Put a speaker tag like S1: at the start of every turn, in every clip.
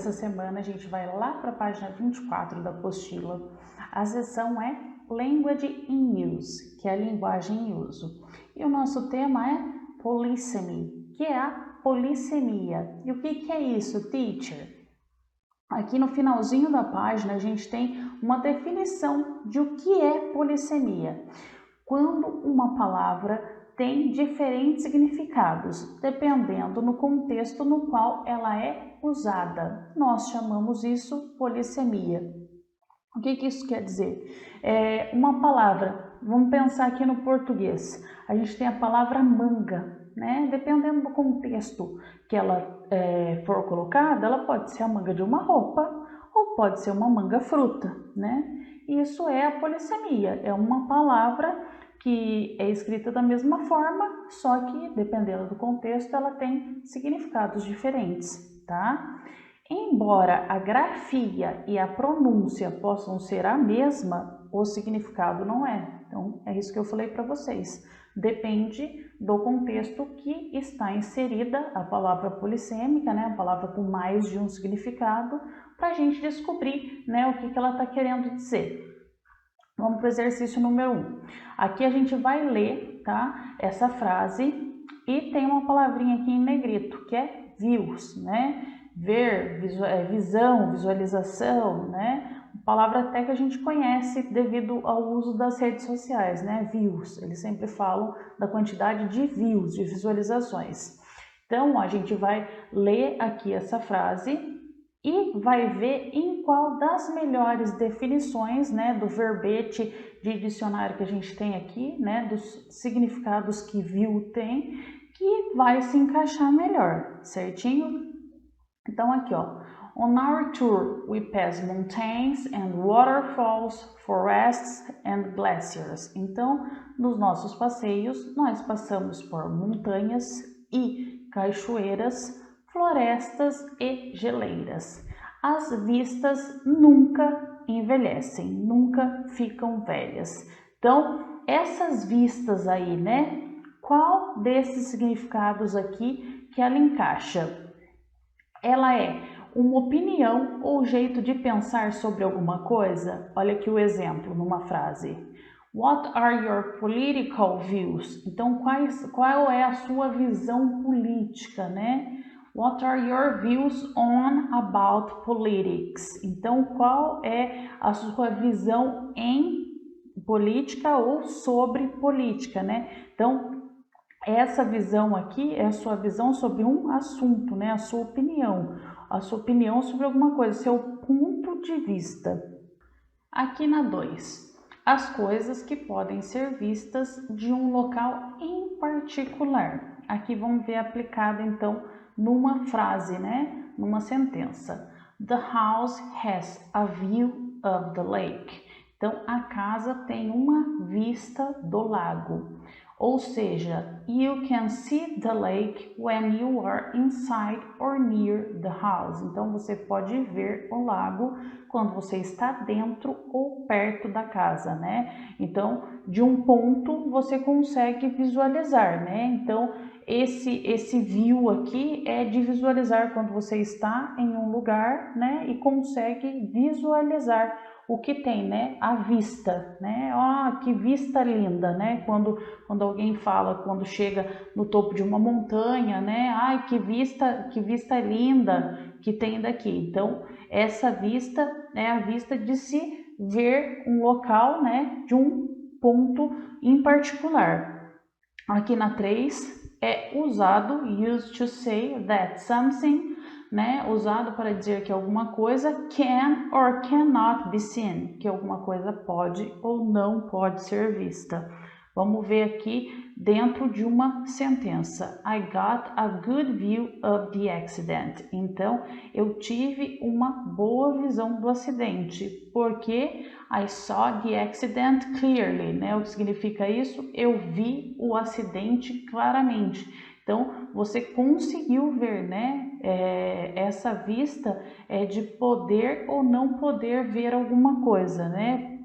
S1: dessa semana a gente vai lá para a página 24 da apostila. A seção é Language in Use, que é a linguagem em uso. E o nosso tema é Polysemy, que é a polissemia. E o que é isso, teacher? Aqui no finalzinho da página a gente tem uma definição de o que é polissemia. Quando uma palavra tem diferentes significados, dependendo no contexto no qual ela é usada. Nós chamamos isso polissemia. O que isso quer dizer? Uma palavra, vamos pensar aqui no português, a gente tem a palavra manga, né? Dependendo do contexto que ela for colocada, ela pode ser a manga de uma roupa ou pode ser uma manga fruta, né? Isso é a polissemia, é uma palavra que é escrita da mesma forma, só que dependendo do contexto ela tem significados diferentes, tá? Embora a grafia e a pronúncia possam ser a mesma, o significado não é. Então, é isso que eu falei para vocês. Depende do contexto que está inserida a palavra polissêmica, né? A palavra com mais de um significado, para a gente descobrir, né, o que ela está querendo dizer. Vamos para o exercício número 1. Aqui a gente vai ler, tá, essa frase e tem uma palavrinha aqui em negrito, que é views, né? Ver, visão, visualização, né? Uma palavra até que a gente conhece devido ao uso das redes sociais, né? Views, eles sempre falam da quantidade de views, de visualizações. Então, a gente vai ler aqui essa frase e vai ver em qual das melhores definições, né, do verbete de dicionário que a gente tem aqui, né, dos significados que view tem, que vai se encaixar melhor, certinho? Então aqui, ó, on our tour we pass mountains and waterfalls, forests and glaciers. Então, nos nossos passeios, nós passamos por montanhas e cachoeiras, florestas e geleiras. As vistas nunca envelhecem, nunca ficam velhas. Então, essas vistas aí, né? Qual desses significados aqui que ela encaixa? Ela é uma opinião ou jeito de pensar sobre alguma coisa? Olha aqui o exemplo numa frase. What are your political views? Então, qual é a sua visão política, né? What are your views on about politics? Então, qual é a sua visão em política ou sobre política, né? Então, essa visão aqui é a sua visão sobre um assunto, né? A sua opinião sobre alguma coisa, seu ponto de vista. Aqui na 2, as coisas que podem ser vistas de um local em particular. Aqui vamos ver aplicado então numa frase, né? Numa sentença. The house has a view of the lake. Então, a casa tem uma vista do lago. Ou seja, you can see the lake when you are inside or near the house. Então, você pode ver o lago quando você está dentro ou perto da casa, né? Então, de um ponto você consegue visualizar, né? Então, esse view aqui é de visualizar quando você está em um lugar, né? E consegue visualizar o que tem, né? A vista, né? Ó, que vista linda, né? Quando alguém fala, quando chega no topo de uma montanha, né? Ai, que vista linda que tem daqui. Então, essa vista é a vista de se ver um local, né? De um ponto em particular. Aqui na 3 é usado, used to say that something, né, usado para dizer que alguma coisa can or cannot be seen, que alguma coisa pode ou não pode ser vista. Vamos ver aqui dentro de uma sentença. I got a good view of the accident. Então, eu tive uma boa visão do acidente, porque I saw the accident clearly, né? O que significa isso? Eu vi o acidente claramente. Então, você conseguiu ver, né? Essa vista é de poder ou não poder ver alguma coisa, né?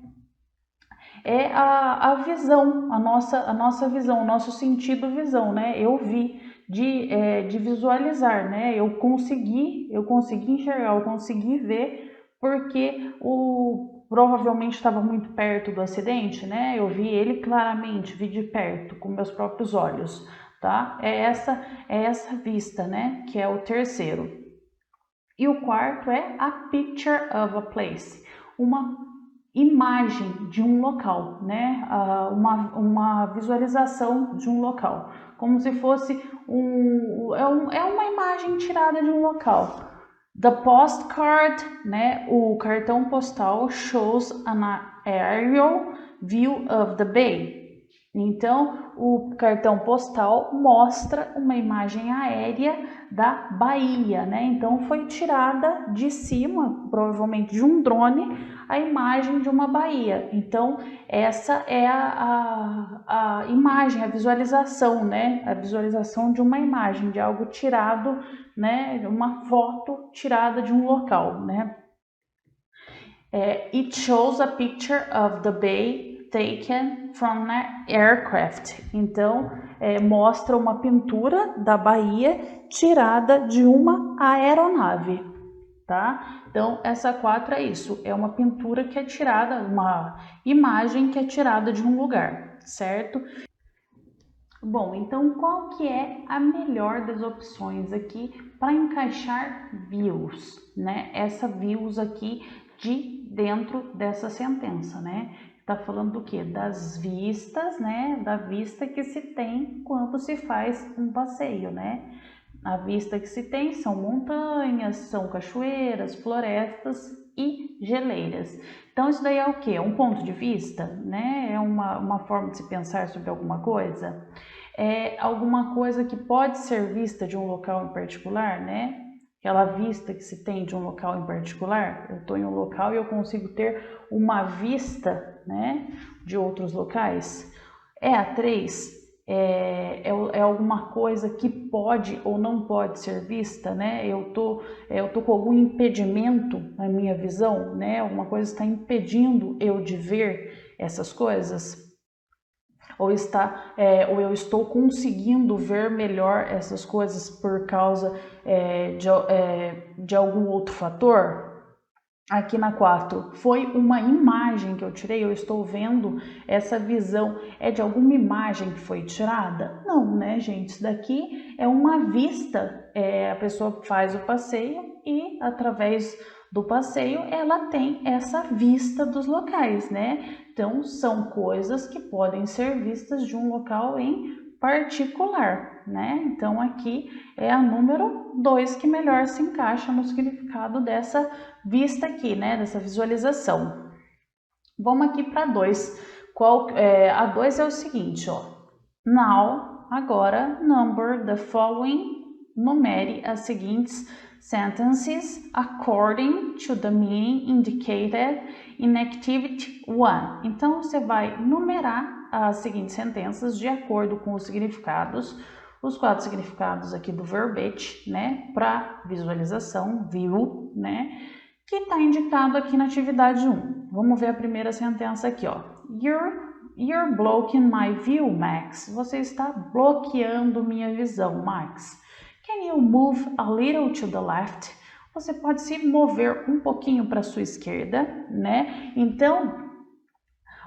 S1: É a visão, a nossa visão, o nosso sentido visão, né? Eu vi. de visualizar, né? Eu consegui enxergar, eu consegui ver, porque provavelmente estava muito perto do acidente, né? Eu vi ele claramente, vi de perto, com meus próprios olhos, tá? É essa vista, né? Que é o terceiro. E o quarto é a picture of a place, uma imagem de um local, né? Uma visualização de um local, como se fosse é uma imagem tirada de um local. The postcard, né? O cartão postal shows an aerial view of the bay. Então, o cartão postal mostra uma imagem aérea da Bahia, né? Então, foi tirada de cima, provavelmente de um drone, a imagem de uma baía. Então, essa é a imagem, a visualização, né? A visualização de uma imagem, de algo tirado, né? Uma foto tirada de um local, né? It shows a picture of the bay taken from an aircraft. Então, mostra uma pintura da Bahia tirada de uma aeronave, tá? Então, essa 4 é isso, é uma pintura que é tirada, uma imagem que é tirada de um lugar, certo? Bom, então qual que é a melhor das opções aqui para encaixar views, né? Essa views aqui de dentro dessa sentença, né? Tá falando do quê? Das vistas, né? Da vista que se tem quando se faz um passeio, né? A vista que se tem são montanhas, são cachoeiras, florestas e geleiras. Então, isso daí é o quê? É um ponto de vista, né? É uma forma de se pensar sobre alguma coisa. É alguma coisa que pode ser vista de um local em particular, né? Aquela vista que se tem de um local em particular. Eu estou em um local e eu consigo ter uma vista, né, de outros locais. É a 3. É alguma coisa que pode ou não pode ser vista, né? Eu tô com algum impedimento na minha visão, né? Alguma coisa está impedindo eu de ver essas coisas, ou eu estou conseguindo ver melhor essas coisas por causa de algum outro fator. Aqui na 4, foi uma imagem que eu tirei, eu estou vendo essa visão, é de alguma imagem que foi tirada? Não, né, gente? Isso daqui é uma vista, a pessoa faz o passeio e através do passeio ela tem essa vista dos locais, né? Então, são coisas que podem ser vistas de um local em particular, né? Então, aqui é a número 2 que melhor se encaixa no significado dessa vista aqui, né? Dessa visualização. Vamos aqui para 2. A 2 é o seguinte, ó. Now, agora, number the following, numere as seguintes sentences according to the meaning indicated in activity 1. Então, você vai numerar as seguintes sentenças de acordo com os significados, os 4 significados aqui do verbete, né, para visualização, view, né, que está indicado aqui na atividade 1. Vamos ver a primeira sentença aqui, ó. You're blocking my view, Max. Você está bloqueando minha visão, Max. Can you move a little to the left? Você pode se mover um pouquinho para a sua esquerda, né? Então,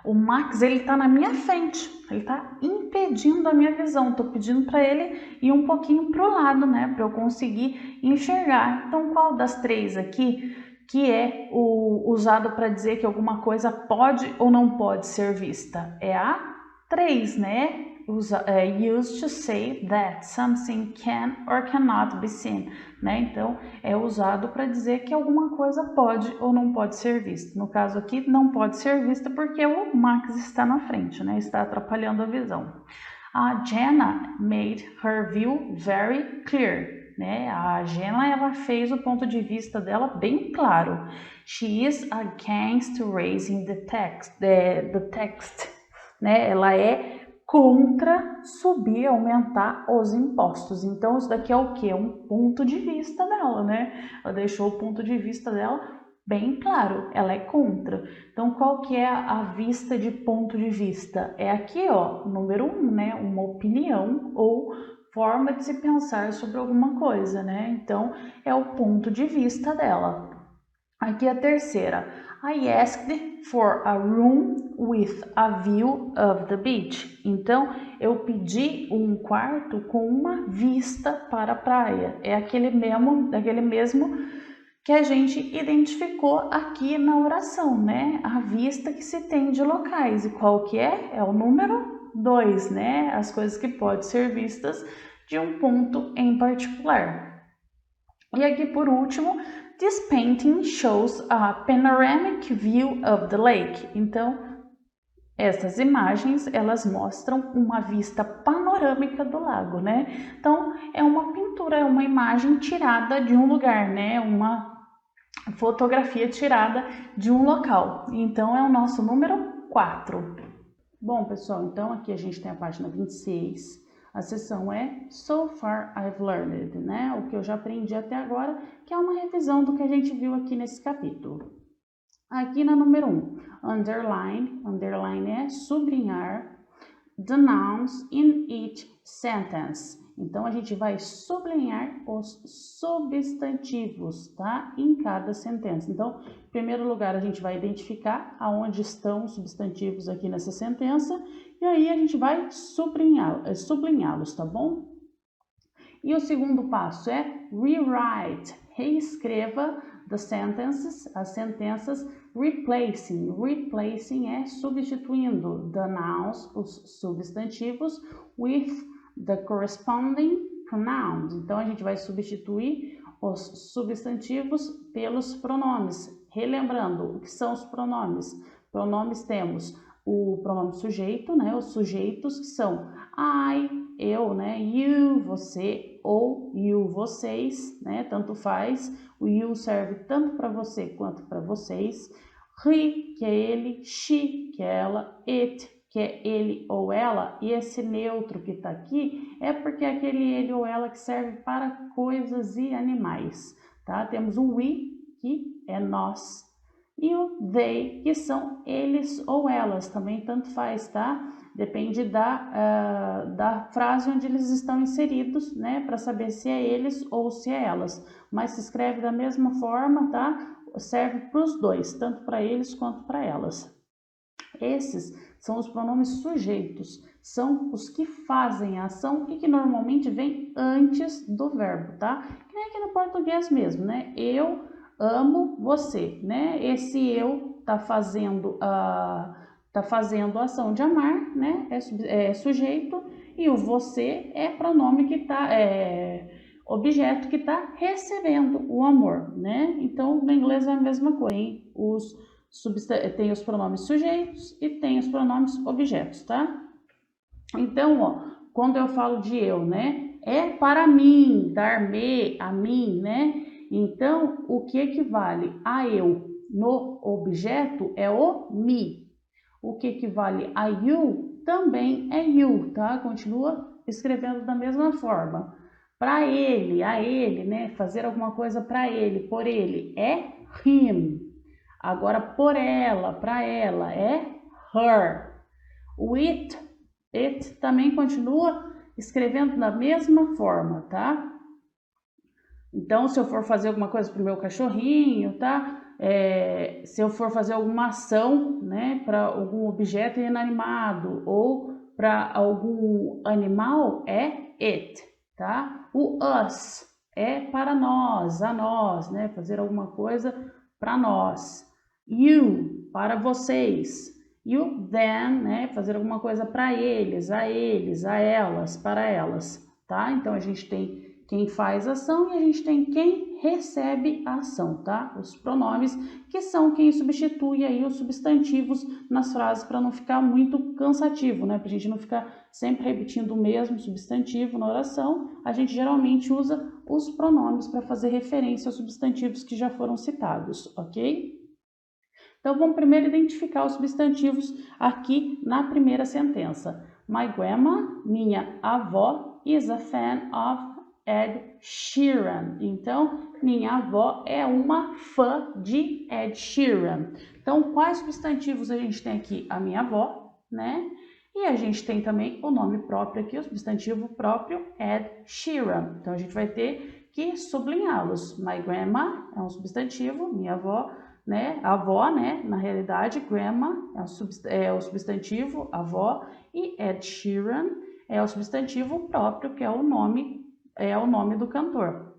S1: o Max, ele está na minha frente, ele está impedindo a minha visão. Estou pedindo para ele ir um pouquinho para o lado, né? Para eu conseguir enxergar. Então, qual das 3 aqui que é usado para dizer que alguma coisa pode ou não pode ser vista? É a 3, né? Used to say that something can or cannot be seen, né? Então, é usado para dizer que alguma coisa pode ou não pode ser vista. No caso aqui, não pode ser vista porque o Max está na frente, né? Está atrapalhando a visão. A Jenna made her view very clear, né? A Jenna, ela fez o ponto de vista dela bem claro. She is against raising the text, né? Ela é contra subir, aumentar os impostos. Então, isso daqui é o quê? É um ponto de vista dela, né? Ela deixou o ponto de vista dela bem claro, ela é contra. Então, qual que é a vista de ponto de vista? É aqui, ó, número 1, né? Uma opinião ou forma de se pensar sobre alguma coisa, né? Então, é o ponto de vista dela. Aqui a terceira. I asked for a room with a view of the beach. Então, eu pedi um quarto com uma vista para a praia. É aquele mesmo que a gente identificou aqui na oração, né? A vista que se tem de locais. E qual que é? É o número 2, né? As coisas que podem ser vistas de um ponto em particular. E aqui por último, this painting shows a panoramic view of the lake. Então, essas imagens, elas mostram uma vista panorâmica do lago, né? Então, é uma pintura, é uma imagem tirada de um lugar, né? Uma fotografia tirada de um local. Então, é o nosso número 4. Bom, pessoal, então aqui a gente tem a página 26. A seção é So Far I've Learned, né? O que eu já aprendi até agora, que é uma revisão do que a gente viu aqui nesse capítulo. Aqui na número 1, underline é sublinhar the nouns in each sentence. Então, a gente vai sublinhar os substantivos, tá? Em cada sentença. Então, em primeiro lugar, a gente vai identificar aonde estão os substantivos aqui nessa sentença e aí a gente vai sublinhá-los, tá bom? E o segundo passo é rewrite, reescreva as sentenças, replacing é substituindo the nouns, os substantivos, with the corresponding pronouns. Então, a gente vai substituir os substantivos pelos pronomes. Relembrando, o que são os pronomes? Pronomes temos o pronome sujeito, né? Os sujeitos que são I, eu, né? You, você, ou you, vocês, né? Tanto faz. O you serve tanto para você quanto para vocês. He, que é ele, she, que é ela, it, que é ele ou ela, e esse neutro que está aqui é porque é aquele ele ou ela que serve para coisas e animais, tá? Temos o we, que é nós, e o they, que são eles ou elas, também tanto faz, tá? Depende da frase onde eles estão inseridos, né? Para saber se é eles ou se é elas, mas se escreve da mesma forma, tá? Serve para os dois, tanto para eles quanto para elas. Esses são os pronomes sujeitos, são os que fazem a ação e que normalmente vem antes do verbo, tá? Que nem aqui no português mesmo, né? Eu amo você, né? Esse eu tá fazendo a ação de amar, né? É sujeito, e o você é pronome que tá, objeto que está recebendo o amor, né? Então, no inglês é a mesma coisa, tem os pronomes sujeitos e tem os pronomes objetos, tá? Então, ó, quando eu falo de eu, né? É para mim, dar-me, a mim, né? Então, o que equivale a eu no objeto é o me. O que equivale a you também é you, tá? Continua escrevendo da mesma forma. Para ele, a ele, né? Fazer alguma coisa para ele, por ele, é him. Agora, por ela, para ela, é her. O it também continua escrevendo da mesma forma, tá? Então, se eu for fazer alguma coisa para o meu cachorrinho, tá? Se eu for fazer alguma ação, né, para algum objeto inanimado ou para algum animal, é it, tá? O us é para nós, a nós, né? Fazer alguma coisa para nós. You, para vocês. E o them, né? Fazer alguma coisa para eles, a elas, para elas, tá? Então, a gente tem quem faz a ação e a gente tem quem recebe a ação, tá? Os pronomes, que são quem substitui aí os substantivos nas frases para não ficar muito cansativo, né? Para a gente não ficar sempre repetindo o mesmo substantivo na oração, a gente geralmente usa os pronomes para fazer referência aos substantivos que já foram citados, ok? Então, vamos primeiro identificar os substantivos aqui na primeira sentença. My grandma, minha avó, is a fan of Ed Sheeran. Então, minha avó é uma fã de Ed Sheeran. Então, quais substantivos a gente tem aqui? A minha avó, né? E a gente tem também o nome próprio aqui, o substantivo próprio, Ed Sheeran. Então, a gente vai ter que sublinhá-los. My grandma é um substantivo, minha avó, né? Avó, né? Na realidade, grandma é o substantivo, avó, e Ed Sheeran é o substantivo próprio, que é o nome do cantor.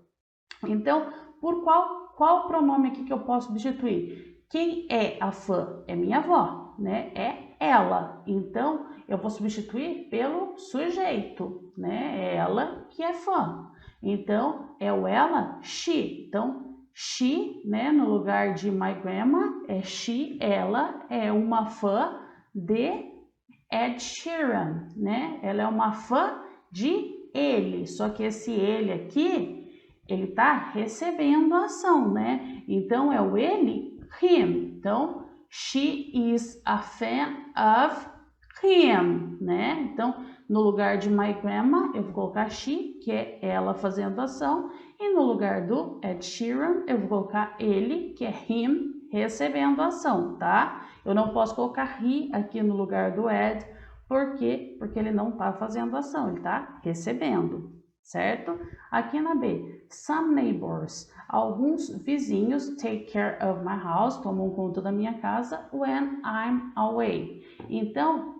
S1: Então, por qual pronome aqui que eu posso substituir? Quem é a fã? É minha avó, né? É ela. Então, eu vou substituir pelo sujeito, né? É ela que é fã. Então, é o ela, she. Então, she, né? No lugar de my grandma, é she, ela é uma fã de Ed Sheeran, né? Ela é uma fã de ele. Só que esse ele aqui, ele tá recebendo a ação, né? Então, é o ele, him. Então, she is a fan of him, né? Então, no lugar de my grandma, eu vou colocar she, que é ela fazendo a ação. E no lugar do Ed Sheeran, eu vou colocar ele, que é him, recebendo a ação, tá? Eu não posso colocar he aqui no lugar do Ed, por quê? Porque ele não tá fazendo a ação, ele tá recebendo, certo? Aqui na B, some neighbors, alguns vizinhos take care of my house, tomam conta da minha casa when I'm away. Então,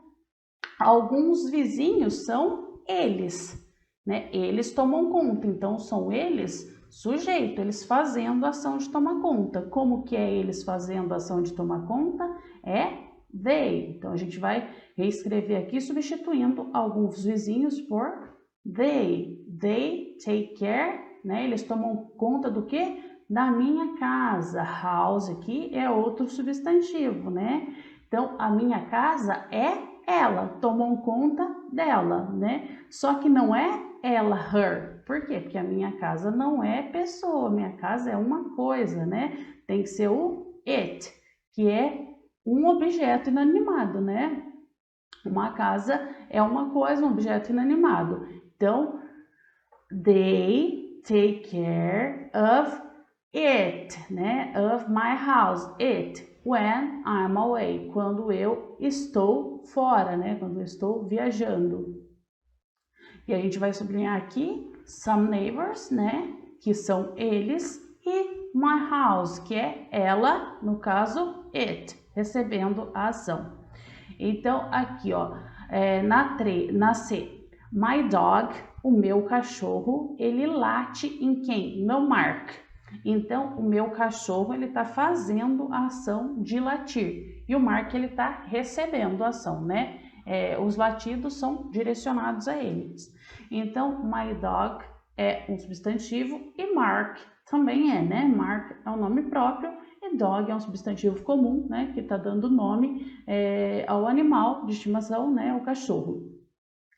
S1: alguns vizinhos são eles, né? Eles tomam conta, então são eles sujeito, eles fazendo a ação de tomar conta. Como que é eles fazendo a ação de tomar conta? É they. Então a gente vai reescrever aqui substituindo alguns vizinhos por they. They take care, né? Eles tomam conta do quê? Da minha casa. House aqui é outro substantivo, né? Então a minha casa é ela, tomam conta dela, né? Só que não é ela, her. Por quê? Porque a minha casa não é pessoa, minha casa é uma coisa, né? Tem que ser o it, que é um objeto inanimado, né? Uma casa é uma coisa, um objeto inanimado. Então, they take care of it, né? Of my house, it. When I'm away, quando eu estou fora, né? Quando eu estou viajando. E a gente vai sublinhar aqui some neighbors, né? Que são eles, e my house, que é ela, no caso it, recebendo a ação. Então, aqui, ó, na C, my dog, o meu cachorro, ele late em quem? No Mark. Então, o meu cachorro, ele tá fazendo a ação de latir. E o Mark, ele tá recebendo a ação, né? Os latidos são direcionados a eles. Então, my dog é um substantivo e Mark também é, né? Mark é um nome próprio e dog é um substantivo comum, né? Que tá dando nome ao animal de estimação, né? O cachorro.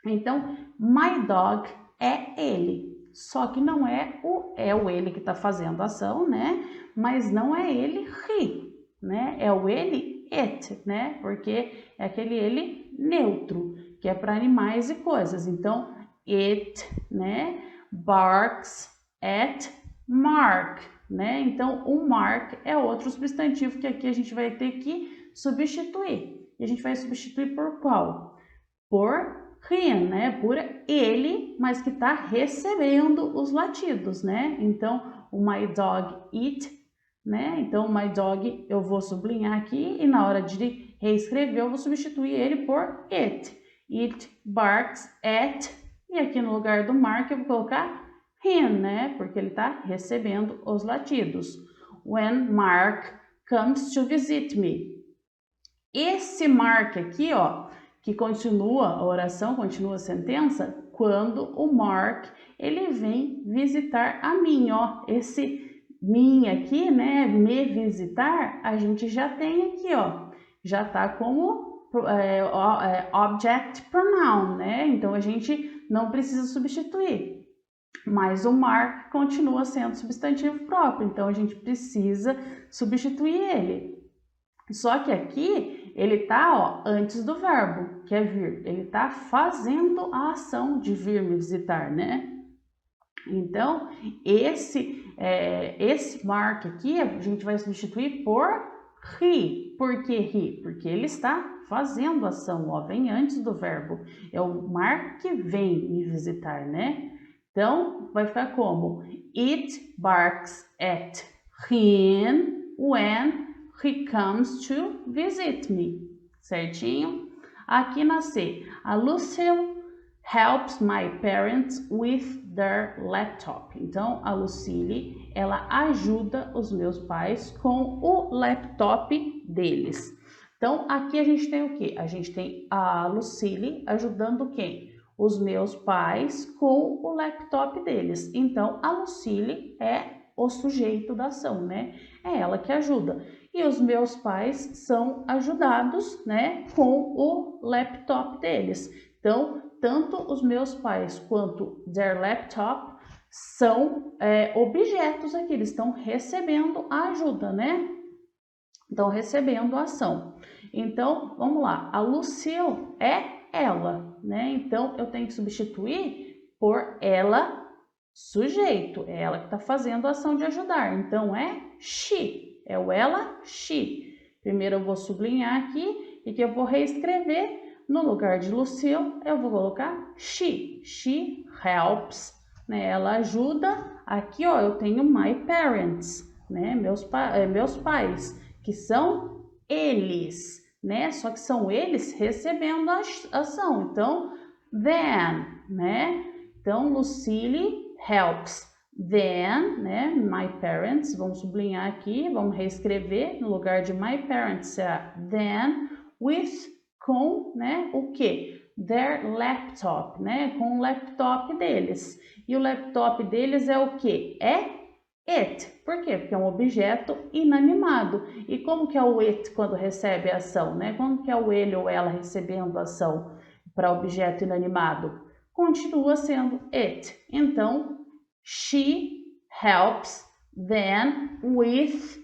S1: Então, my dog é ele. Só que não é o ele que está fazendo a ação, né? Mas não é ele he, né? É o ele it, né? Porque é aquele ele neutro, que é para animais e coisas. Então, it, né? Barks at Mark, né? Então, o Mark é outro substantivo que aqui a gente vai ter que substituir. E a gente vai substituir por qual? Por him, né? Por ele, mas que está recebendo os latidos, né? Então, o my dog eat, né? Então, my dog eu vou sublinhar aqui e na hora de reescrever eu vou substituir ele por it. It barks at, e aqui no lugar do Mark eu vou colocar him, né? Porque ele está recebendo os latidos. When Mark comes to visit me. Esse Mark aqui, ó, que continua a oração, continua a sentença, quando o Mark, ele vem visitar a mim, ó, esse mim aqui, né, me visitar, a gente já tem aqui, ó, já tá como object pronoun, né, então a gente não precisa substituir, mas o Mark continua sendo substantivo próprio, então a gente precisa substituir ele. Só que aqui ele tá, ó, antes do verbo, que é vir. Ele tá fazendo a ação de vir me visitar, né? Então, esse Mark aqui a gente vai substituir por he. Por que he? Porque ele está fazendo ação, ó, vem antes do verbo. É o Mark que vem me visitar, né? Então, vai ficar como? It barks at him when he comes to visit me. Certinho? Aqui na C, a Lucille helps my parents with their laptop. Então, a Lucille, ela ajuda os meus pais com o laptop deles. Então, aqui a gente tem o quê? A gente tem a Lucille ajudando quem? Os meus pais com o laptop deles. Então, a Lucille é o sujeito da ação, né? É ela que ajuda. E os meus pais são ajudados, né, com o laptop deles. Então, tanto os meus pais quanto their laptop são objetos aqui, eles estão recebendo a ajuda, né? Estão recebendo a ação. Então, vamos lá, a Lucille é ela, né? Então, eu tenho que substituir por ela, sujeito, é ela que está fazendo a ação de ajudar. Então, é she, é o ela, she. Primeiro eu vou sublinhar aqui e que eu vou reescrever. No lugar de Lucille, eu vou colocar she. She helps, né? Ela ajuda. Aqui, ó, eu tenho my parents, né? Meus pais, que são eles, né? Só que são eles recebendo a ação. Então, then, né? Então, Lucille helps. Then, né? My parents, vamos sublinhar aqui, vamos reescrever. No lugar de my parents será then with, com, né? O que? Their laptop, né? Com o laptop deles. E o laptop deles é o que? É it. Por quê? Porque é um objeto inanimado. E como que é o it quando recebe a ação, né? Como que é o ele ou ela recebendo a ação para objeto inanimado? Continua sendo it. Então, she helps them with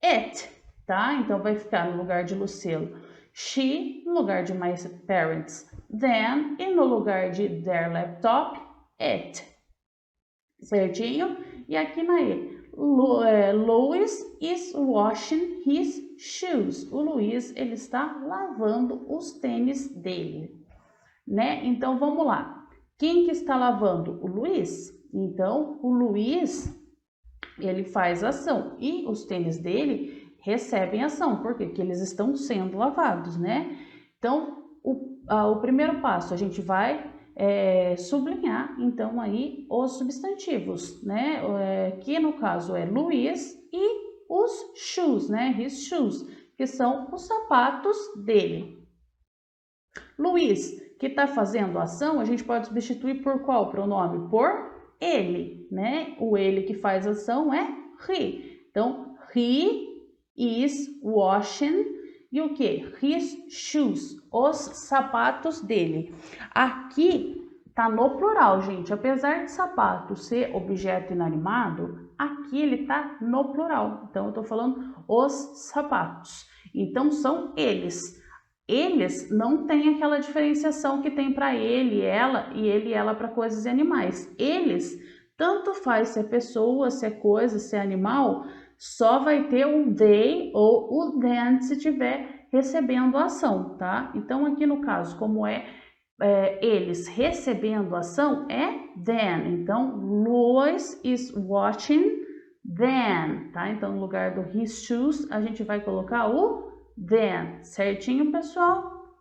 S1: it, tá? Então, vai ficar no lugar de Lucille, she, no lugar de my parents, them, e no lugar de their laptop, it. Certinho? E aqui na E, Louis is washing his shoes. O Luiz, ele está lavando os tênis dele, né? Então, vamos lá. Quem que está lavando? O Luiz. Então, o Luiz, ele faz ação e os tênis dele recebem ação. Por quê? Porque eles estão sendo lavados, né? Então, o primeiro passo, a gente vai sublinhar, então, aí os substantivos, né? Que no caso é Luiz e os shoes, né? His shoes, que são os sapatos dele. Luiz, que está fazendo a ação, a gente pode substituir por qual pronome? Por ele, né? O ele que faz a ação é he. Então, he is washing e o que? His shoes, os sapatos dele. Aqui tá no plural, gente. Apesar de sapato ser objeto inanimado, aqui ele tá no plural. Então, eu tô falando os sapatos. Então, são eles. Eles não têm aquela diferenciação que tem para ele, ela e ela para coisas e animais. Eles, tanto faz se é pessoa, se é coisa, se é animal, só vai ter o they ou o then se tiver recebendo a ação, tá? Então, aqui no caso, como eles recebendo a ação, é then. Então, Louis is watching then, tá? Então, no lugar do his shoes, a gente vai colocar o then, certinho, pessoal?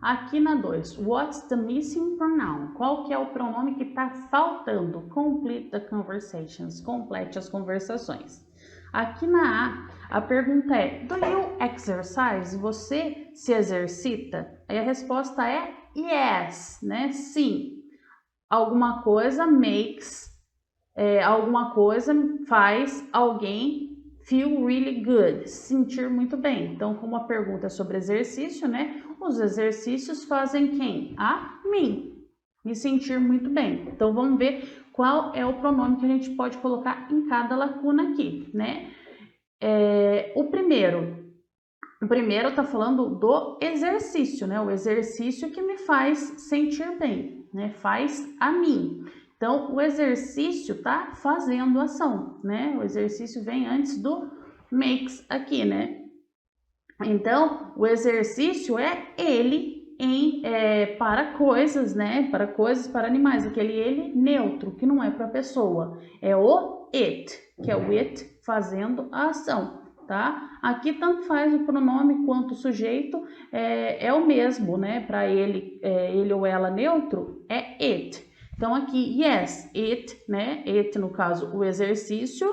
S1: Aqui na 2, what's the missing pronoun? Qual que é o pronome que está faltando? Complete the conversations, complete as conversações. Aqui na A pergunta é, do you exercise? Você se exercita? Aí a resposta é yes, né? Sim. Alguma coisa makes, alguma coisa faz alguém feel really good, se sentir muito bem. Então, como a pergunta é sobre exercício, né? Os exercícios fazem quem? A mim. Me sentir muito bem. Então, vamos ver qual é o pronome que a gente pode colocar em cada lacuna aqui, né? O primeiro está falando do exercício, né? O exercício que me faz sentir bem, né? Faz a mim. Então, o exercício tá fazendo ação, né? O exercício vem antes do makes aqui, né? Então, o exercício é ele para coisas, né? Para coisas, para animais. Aquele ele neutro, que não é para pessoa. É o it, que é o it fazendo a ação, tá? Aqui tanto faz o pronome quanto o sujeito, é o mesmo, né? Para ele, ele ou ela neutro, é it. Então, aqui, yes, it, né? It, no caso, o exercício,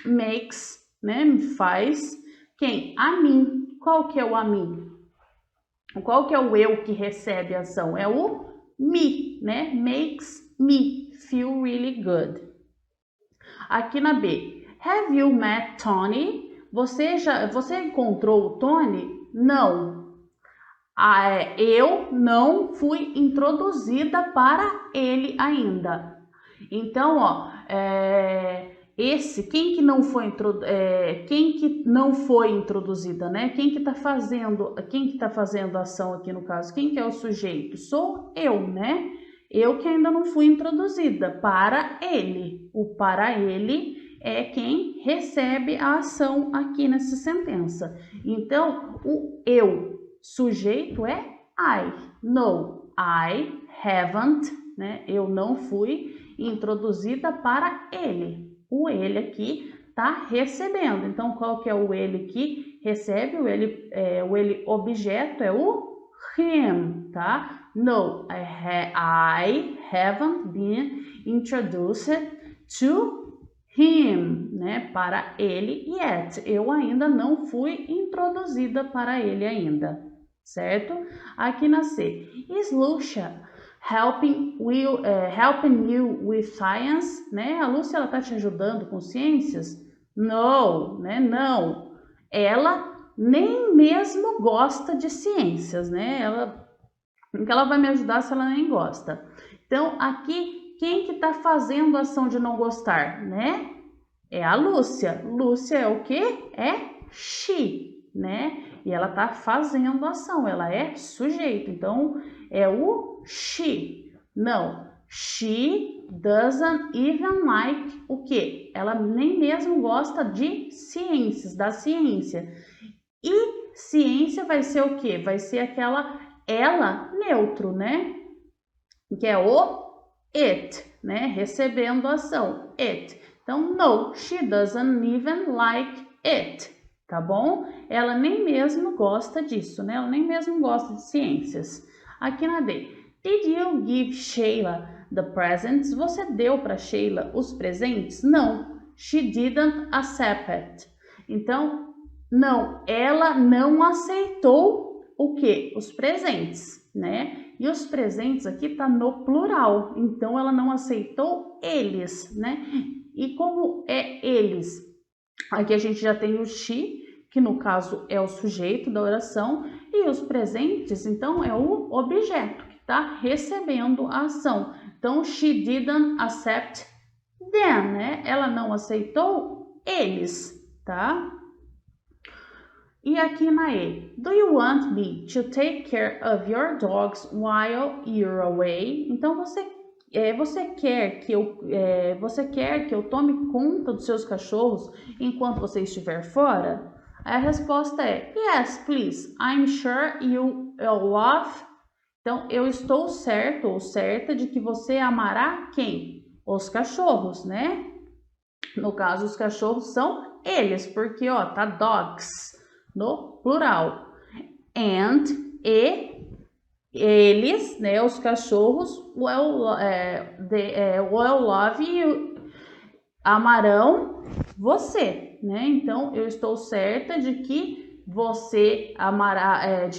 S1: makes, né? Faz. Quem? A mim. Qual que é o a mim? Qual que é o eu que recebe a ação? É o me, né? Makes me feel really good. Aqui na B. Have you met Tony? Você encontrou o Tony? Não. Eu não fui introduzida para ele ainda. Então, ó, quem que não foi introduzida, né? Quem que tá fazendo a ação aqui no caso? Quem que é o sujeito? Sou eu, né? Eu que ainda não fui introduzida para ele. O para ele é quem recebe a ação aqui nessa sentença. Então, o eu, sujeito é I. No, I haven't, né? Eu não fui introduzida para ele. O ele aqui tá recebendo. Então, qual que é o ele que recebe? O ele objeto é o him, tá? No, I haven't been introduced to him, né? Para ele yet. Eu ainda não fui introduzida para ele ainda, certo? Aqui na C. Is Lucia helping you with science, né? A Lúcia, ela tá te ajudando com ciências? No, né? Não. Ela nem mesmo gosta de ciências, né? Que ela vai me ajudar se ela nem gosta. Então, aqui, quem que tá fazendo a ação de não gostar, né? É a Lúcia. Lúcia é o quê? É she, né? E ela tá fazendo a ação, ela é sujeito. Então, é o she. Não, she doesn't even like o quê? Ela nem mesmo gosta de ciências, da ciência. E ciência vai ser o quê? Vai ser aquela ela neutro, né? Que é o it, né? Recebendo a ação, it. Então, no, she doesn't even like it, tá bom? Ela nem mesmo gosta disso, né? Ela nem mesmo gosta de ciências. Aqui na D. Did you give Sheila the presents? Você deu para Sheila os presentes? Não. She didn't accept it. Então, não, ela não aceitou o quê? Os presentes, né? E os presentes aqui tá no plural, então ela não aceitou eles, né? E como é eles? Aqui a gente já tem o she, que no caso é o sujeito da oração, e os presentes, então, é o objeto que está recebendo a ação. Então, she didn't accept them, né? Ela não aceitou eles, tá? E aqui na E, do you want me to take care of your dogs while you're away? Então você quer que eu tome conta dos seus cachorros enquanto você estiver fora? A resposta é yes, please. I'm sure you will love. Então eu estou certo ou certa de que você amará quem? Os cachorros, né? No caso, os cachorros são eles, porque ó, tá dogs no plural. And eles, né, os cachorros, will love you, amarão você, né? Então, eu estou certa de que você amará,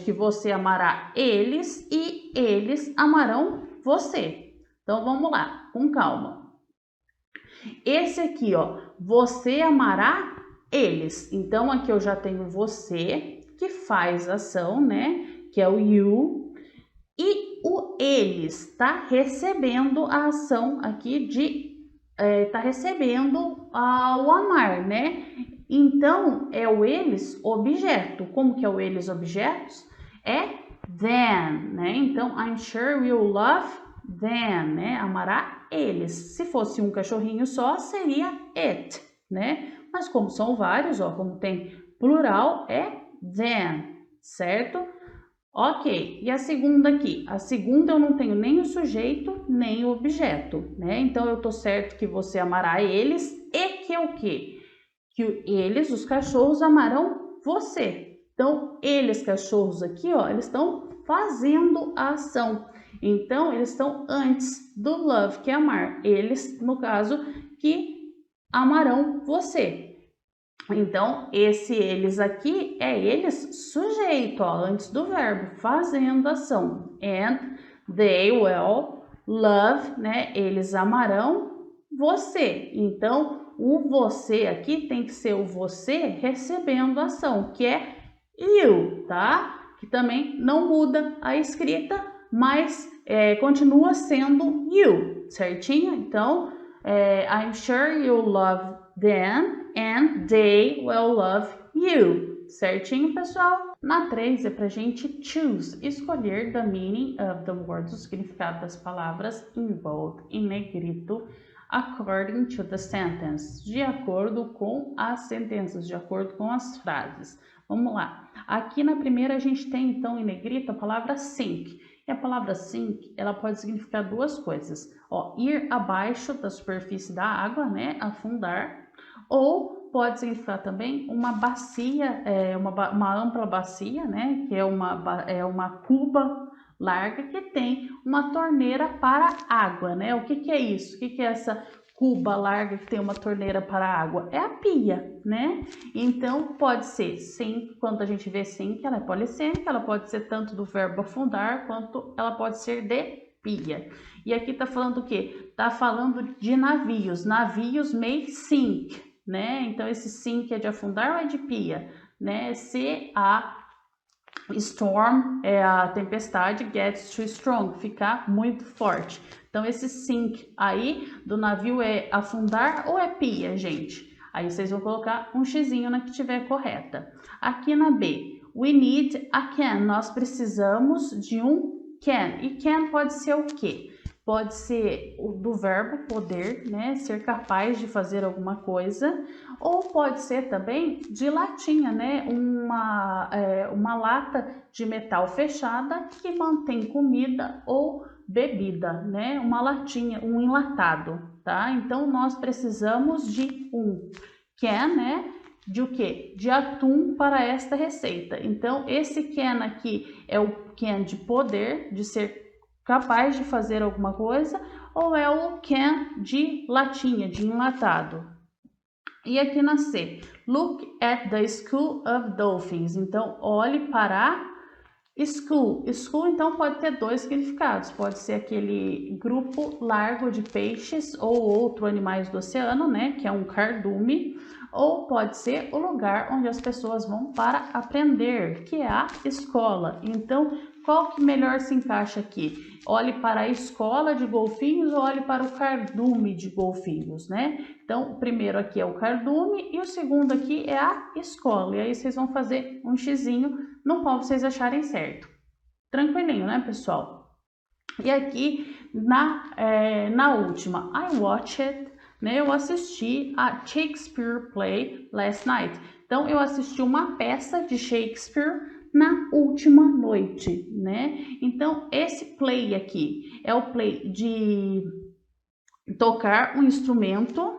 S1: eles e eles amarão você. Então, vamos lá, com calma. Esse aqui, ó, você amará eles. Então, aqui eu já tenho você, que faz ação, né? Que é o you. E o eles tá recebendo a ação aqui tá recebendo o amar, né? Então, é o eles objeto. Como que é o eles objetos? É them, né? Então, I'm sure you'll love them, né? Amará eles. Se fosse um cachorrinho só, seria it, né? Mas como são vários, ó, como tem plural, é them, certo? Ok, e a segunda aqui? A segunda eu não tenho nem o sujeito, nem o objeto, né? Então, eu tô certo que você amará eles e que é o quê? Que eles, os cachorros, amarão você. Então, eles, cachorros aqui, ó, eles estão fazendo a ação. Então, eles estão antes do love, que é amar. Eles, no caso, que amarão você. Então, esse eles aqui é eles sujeito, ó, antes do verbo, fazendo ação. And they will love, né? Eles amarão você. Então, o você aqui tem que ser o você recebendo ação, que é you, tá? Que também não muda a escrita, mas continua sendo you, certinho? Então, I'm sure you love them and they will love you. Certinho, pessoal? Na 3 é pra gente choose, escolher the meaning of the words, o significado das palavras in bold, em negrito, according to the sentence, de acordo com as sentenças, de acordo com as frases. Vamos lá. Aqui na primeira a gente tem então em negrito a palavra sink. E a palavra sink, ela pode significar duas coisas. Ó, ir abaixo da superfície da água, né? Afundar. Ou pode significar também uma bacia, uma ampla bacia, né? Que é uma cuba larga que tem uma torneira para água, né? O que é isso? O que é essa cuba larga que tem uma torneira para água? É a pia, né? Então, pode ser sink, quando a gente vê sink, ela é polissêmica, ela pode ser tanto do verbo afundar, quanto ela pode ser de pia. E aqui tá falando o quê? Tá falando de navios. Navios may sink, né? Então, esse sink é de afundar ou é de pia? Né? Se a storm é a tempestade, gets too strong, ficar muito forte. Então, esse sink aí do navio é afundar ou é pia, gente? Aí vocês vão colocar um xizinho na que tiver correta. Aqui na B, we need a can. Nós precisamos de um can. E can pode ser o quê? Pode ser do verbo poder, né? Ser capaz de fazer alguma coisa. Ou pode ser também de latinha, né? Uma lata de metal fechada que mantém comida ou bebida, né? Uma latinha, um enlatado, tá? Então, nós precisamos de um can, né? De o quê? De atum para esta receita. Então, esse can aqui é o can de poder, de ser capaz de fazer alguma coisa, ou é o can de latinha, de enlatado. E aqui na C, look at the school of dolphins. Então, olhe para school. School, então, pode ter dois significados. Pode ser aquele grupo largo de peixes ou outros animais do oceano, né? Que é um cardume. Ou pode ser o lugar onde as pessoas vão para aprender, que é a escola. Então, qual que melhor se encaixa aqui? Olhe para a escola de golfinhos ou olhe para o cardume de golfinhos, né? Então, o primeiro aqui é o cardume e o segundo aqui é a escola. E aí vocês vão fazer um xizinho no qual vocês acharem certo. Tranquilinho, né, pessoal? E aqui, na última, I watched, né? Eu assisti a Shakespeare play last night. Então, eu assisti uma peça de Shakespeare na última noite, né? Então, esse play aqui é o play de tocar um instrumento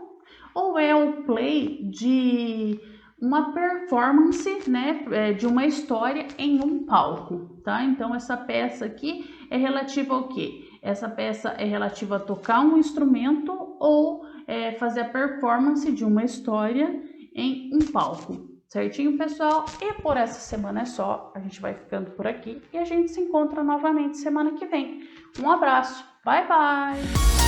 S1: ou é o play de uma performance, né, de uma história em um palco, tá? Então, essa peça aqui é relativa ao quê? Essa peça é relativa a tocar um instrumento ou fazer a performance de uma história em um palco. Certinho, pessoal? E por essa semana é só. A gente vai ficando por aqui e a gente se encontra novamente semana que vem. Um abraço. Bye, bye!